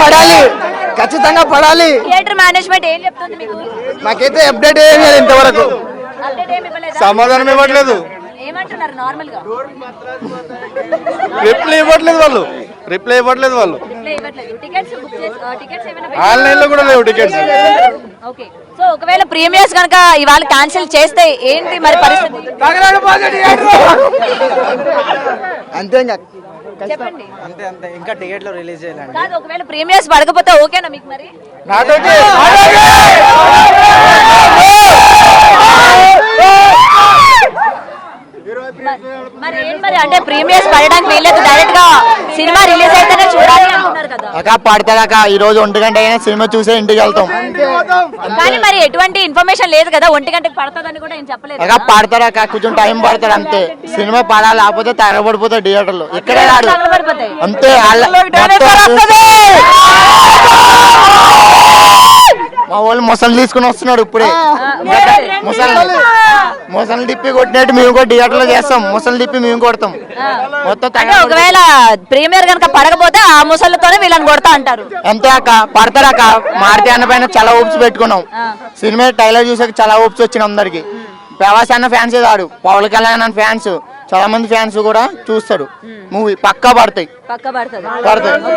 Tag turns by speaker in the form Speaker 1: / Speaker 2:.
Speaker 1: పడాలి, ఖచ్చితంగా పడాలి.
Speaker 2: థియేటర్ మేనేజ్మెంట్ ఏం చెప్తుంది మీకు?
Speaker 1: నాకైతే అప్డేట్ ఏం లేదు ఇంతవరకు,
Speaker 2: అప్డేట్ ఏమి ఇవ్వలేదా?
Speaker 1: సమాధానం ఇవ్వట్లేదు,
Speaker 2: ఏమంటున్నారు నార్మల్ గా?
Speaker 1: రిప్లై ఇవ్వట్లేదు వాళ్ళు, రిప్లై ఇవ్వట్లేదు వాళ్ళు.
Speaker 2: రిప్లై ఇవ్వట్లేదు. టికెట్స్ బుక్ చేసి టికెట్స్ ఏమైనా
Speaker 1: ఆన్లైన్ లో కూడా లేవు టికెట్స్.
Speaker 2: ఓకే, సో ఒకవేళ ప్రీమియర్స్ కనుక ఇవాళ క్యాన్సిల్ చేస్తే ఏంటి మరి పరిస్థితి?
Speaker 1: అంతే ఇంకా
Speaker 2: చెప్పండి.
Speaker 3: అంతే అంతే, ఇంకా టికెట్లు రిలీజ్ చేయాలండి.
Speaker 2: కాదు, ఒకవేళ ప్రీమియర్స్ పడకపోతే ఓకేనా మీకు? మరి
Speaker 1: నాతోటి
Speaker 2: మరి ఏం మరి అంటే ప్రీమియర్స్ పడడానికి వీళ్ళకి డైరెక్ట్ గా సినిమా రిలీజ్ అయితేనే చూడాలి అంటున్నారు కదా.
Speaker 1: అక్క పడతాక ఈ రోజు 1 గంట అయినా సినిమా చూసే ఇంటికి వెళ్తాం.
Speaker 2: కానీ మరి ఎటువంటి ఇన్ఫర్మేషన్ లేదు కదా 1 గంటకి పడుతుందని కూడా ఏం చెప్పలేదు.
Speaker 1: అక్క పడతారక్క, కొంచెం టైం పడతారు అంతే. సినిమా పడాలి, లేకపోతే తగబడిపోతాయి థియేటర్ లో. ఇక్కడే రాడు
Speaker 2: తగలబడిపోతాయి.
Speaker 1: అంతే. మా వాళ్ళు మొసలు తీసుకుని వస్తున్నాడు ఇప్పుడే. మొసలు తిప్పి కొట్టినట్టు మేము కూడా థియేటర్ లో చేస్తాం. మొసలు తిప్పి మేము కొడతాం మొత్తం.
Speaker 2: అంటే ఒకవేళ ప్రీమియర్ కనుక పడకపోతే ఆ ముసళ్ళతోనే వీళ్ళని కొడతా అంటారు.
Speaker 1: అంతే అక్క, పడతారక్క. మారుతి అన్న పైన చాలా హోప్స్ పెట్టుకున్నాం. సినిమా ట్రైలర్ చూసాక చాలా హోప్స్ వచ్చినాయి అందరికి. ప్రభాస్ అన్న ఫ్యాన్స్ కాదు, పవన్ కళ్యాణ్ అన్న ఫ్యాన్స్, చాలా మంది ఫ్యాన్స్ కూడా చూస్తారు. మూవీ పక్కా పడతాయి.
Speaker 2: పక్క పడుతుంది.